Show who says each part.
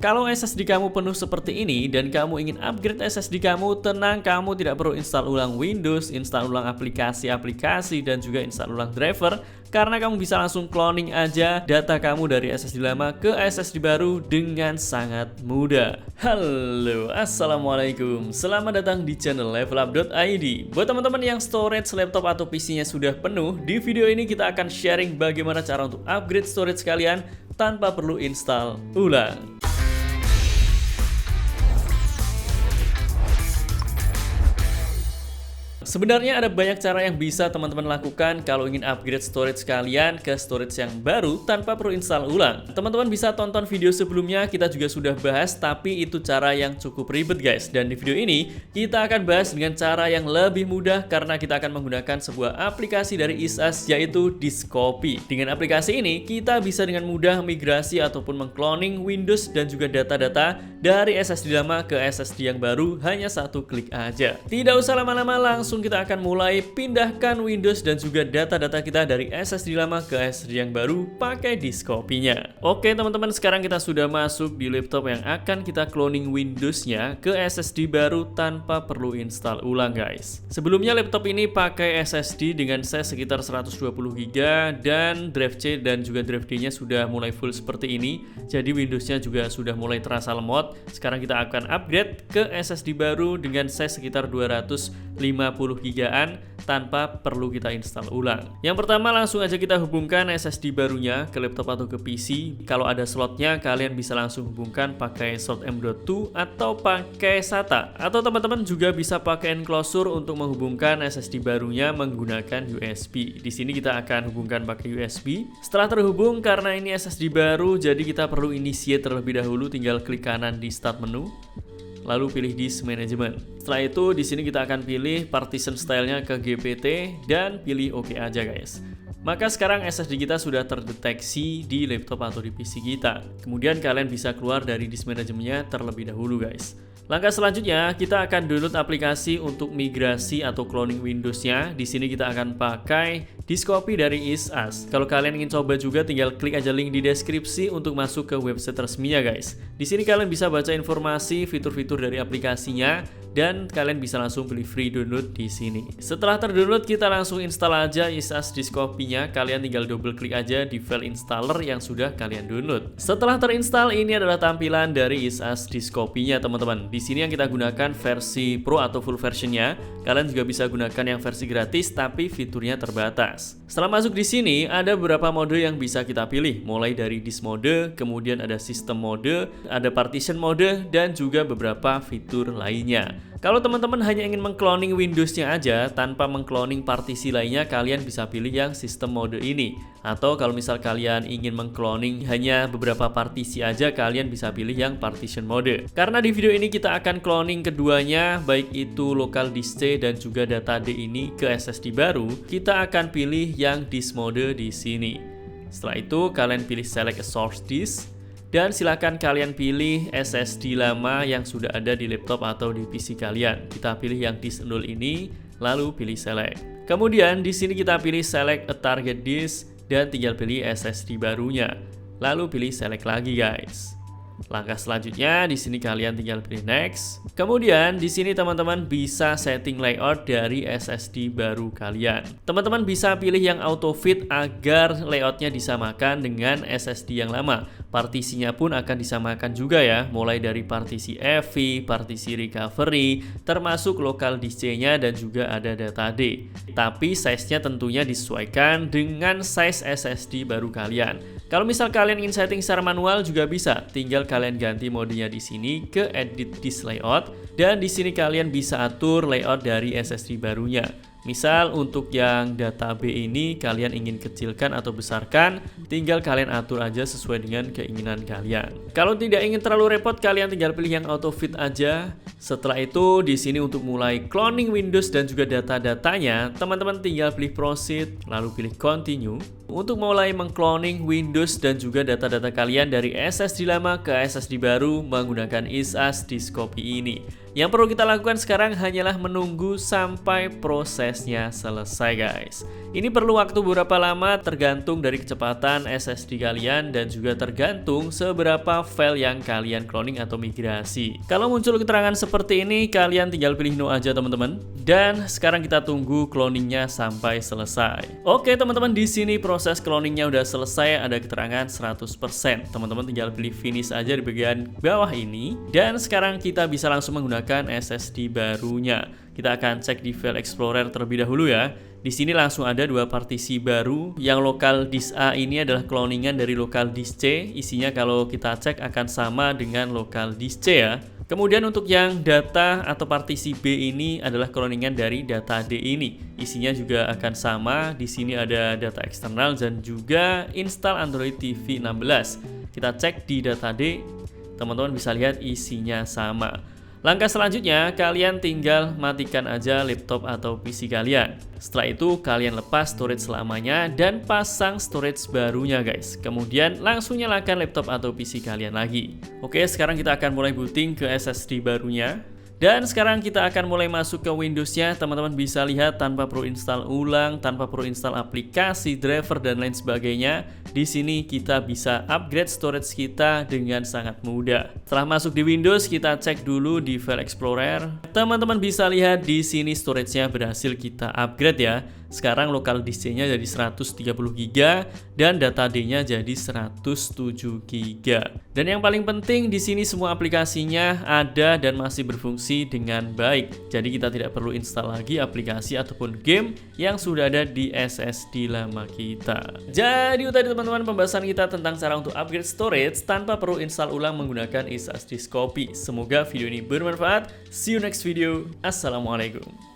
Speaker 1: Kalau SSD kamu penuh seperti ini dan kamu ingin upgrade SSD kamu, tenang, kamu tidak perlu install ulang Windows, install ulang aplikasi-aplikasi, dan juga install ulang driver, karena kamu bisa langsung cloning aja data kamu dari SSD lama ke SSD baru dengan sangat mudah. Halo, assalamualaikum, selamat datang di channel levelup.id. Buat teman-teman yang storage laptop atau PC-nya sudah penuh, di video ini kita akan sharing bagaimana cara untuk upgrade storage kalian tanpa perlu install ulang. Sebenarnya ada banyak cara yang bisa teman-teman lakukan kalau ingin upgrade storage kalian ke storage yang baru tanpa perlu install ulang. Teman-teman bisa tonton video sebelumnya, kita juga sudah bahas, tapi itu cara yang cukup ribet guys. Dan di video ini kita akan bahas dengan cara yang lebih mudah karena kita akan menggunakan sebuah aplikasi dari ISAS yaitu Diskopy. Dengan aplikasi ini kita bisa dengan mudah migrasi ataupun mengcloning Windows dan juga data-data dari SSD lama ke SSD yang baru hanya satu klik aja. Tidak usah lama-lama, langsung kita akan mulai pindahkan Windows dan juga data-data kita dari SSD lama ke SSD yang baru pakai Diskopy-nya. Oke teman-teman, sekarang kita sudah masuk di laptop yang akan kita cloning Windows-nya ke SSD baru tanpa perlu install ulang guys. Sebelumnya laptop ini pakai SSD dengan size sekitar 120GB dan drive C dan juga drive D-nya sudah mulai full seperti ini. Jadi Windows-nya juga sudah mulai terasa lemot. Sekarang kita akan upgrade ke SSD baru dengan size sekitar 250GB-an tanpa perlu kita install ulang. Yang pertama, langsung aja kita hubungkan SSD barunya ke laptop atau ke PC. Kalau ada slotnya, kalian bisa langsung hubungkan pakai slot M.2 atau pakai SATA. Atau teman-teman juga bisa pakai enclosure untuk menghubungkan SSD barunya menggunakan USB. Di sini kita akan hubungkan pakai USB. Setelah terhubung, karena ini SSD baru, jadi kita perlu initiate terlebih dahulu. Tinggal klik kanan di Start menu, lalu pilih Disk Management. Setelah itu di sini kita akan pilih partition style-nya ke GPT dan pilih OK aja guys. Maka sekarang SSD kita sudah terdeteksi di laptop atau di PC kita. Kemudian kalian bisa keluar dari Disk Management-nya terlebih dahulu guys. Langkah selanjutnya kita akan download aplikasi untuk migrasi atau cloning Windows-nya. Di sini kita akan pakai Diskopy dari ISAS. Kalau kalian ingin coba juga, tinggal klik aja link di deskripsi untuk masuk ke website resminya guys. Di sini kalian bisa baca informasi fitur-fitur dari aplikasinya dan kalian bisa langsung pilih free download di sini. Setelah terdownload, kita langsung install aja ISAS Diskopy-nya. Kalian tinggal double klik aja di file installer yang sudah kalian download. Setelah terinstall, ini adalah tampilan dari ISAS Diskopy-nya teman-teman. Di sini yang kita gunakan versi Pro atau full versionnya. Kalian juga bisa gunakan yang versi gratis tapi fiturnya terbatas. Setelah masuk di sini, ada beberapa mode yang bisa kita pilih, mulai dari disk mode, kemudian ada system mode, ada partition mode, dan juga beberapa fitur lainnya. Kalau teman-teman hanya ingin mengcloning Windows-nya aja tanpa mengcloning partisi lainnya, kalian bisa pilih yang sistem mode ini. Atau kalau misal kalian ingin mengcloning hanya beberapa partisi aja, kalian bisa pilih yang partition mode. Karena di video ini kita akan cloning keduanya, baik itu local disk C dan juga data D ini ke SSD baru, kita akan pilih yang disk mode di sini. Setelah itu kalian pilih select a source disk. Dan silakan kalian pilih SSD lama yang sudah ada di laptop atau di PC kalian. Kita pilih yang disk 0 ini, lalu pilih select. Kemudian di sini kita pilih select a target disk dan tinggal pilih SSD barunya. Lalu pilih select lagi guys. Langkah selanjutnya di sini kalian tinggal pilih next. Kemudian di sini teman-teman bisa setting layout dari SSD baru kalian. Teman-teman bisa pilih yang auto fit agar layoutnya disamakan dengan SSD yang lama. Partisinya pun akan disamakan juga ya, mulai dari partisi EV, partisi recovery, termasuk local disk C-nya dan juga ada data D. Tapi size-nya tentunya disesuaikan dengan size SSD baru kalian. Kalau misal kalian ingin setting secara manual juga bisa, tinggal kalian ganti modenya di sini ke edit disk layout dan di sini kalian bisa atur layout dari SSD barunya. Misal untuk yang data B ini kalian ingin kecilkan atau besarkan, tinggal kalian atur aja sesuai dengan keinginan kalian. Kalau tidak ingin terlalu repot, kalian tinggal pilih yang auto fit aja. Setelah itu di sini untuk mulai cloning Windows dan juga data-datanya, teman-teman tinggal pilih proceed, lalu pilih continue. untuk mulai mengcloning Windows dan juga data-data kalian dari SSD lama ke SSD baru menggunakan ISAS Discopy ini. Yang perlu kita lakukan sekarang hanyalah menunggu sampai prosesnya selesai guys. Ini perlu waktu beberapa lama tergantung dari kecepatan SSD kalian dan juga tergantung seberapa file yang kalian cloning atau migrasi. Kalau muncul keterangan seperti ini, kalian tinggal pilih no aja teman-teman. Dan sekarang kita tunggu cloningnya sampai selesai. Oke teman-teman, di sini proses cloningnya udah selesai, ada keterangan 100%. Teman-teman tinggal pilih finish aja di bagian bawah ini. Dan sekarang kita bisa langsung menggunakan SSD barunya. Kita akan cek di File Explorer terlebih dahulu ya. Di sini langsung ada dua partisi baru. Yang local disk A ini adalah cloningan dari local disk C. Isinya kalau kita cek akan sama dengan local disk C ya. Kemudian untuk yang data atau partisi B ini adalah cloningan dari data D ini. Isinya juga akan sama. Di sini ada data eksternal dan juga install Android TV 16. Kita cek di data D, teman-teman bisa lihat isinya sama. Langkah selanjutnya, kalian tinggal matikan aja laptop atau PC kalian. Setelah itu, kalian lepas storage selamanya dan pasang storage barunya guys. Kemudian langsung nyalakan laptop atau PC kalian lagi. Oke, sekarang kita akan mulai booting ke SSD barunya. Dan sekarang kita akan mulai masuk ke Windows-nya. Teman-teman bisa lihat tanpa perlu install ulang, tanpa perlu install aplikasi, driver, dan lain sebagainya. Di sini kita bisa upgrade storage kita dengan sangat mudah. Setelah masuk di Windows, kita cek dulu di File Explorer. Teman-teman bisa lihat di sini storage-nya berhasil kita upgrade ya. Sekarang local disk C-nya jadi 130 GB dan data D-nya jadi 107 GB. Dan yang paling penting di sini semua aplikasinya ada dan masih berfungsi dengan baik. Jadi kita tidak perlu install lagi aplikasi ataupun game yang sudah ada di SSD lama kita. Jadi tadi teman-teman pembahasan kita tentang cara untuk upgrade storage tanpa perlu install ulang menggunakan ISAS Discopy. Semoga video ini bermanfaat. See you next video. Assalamualaikum.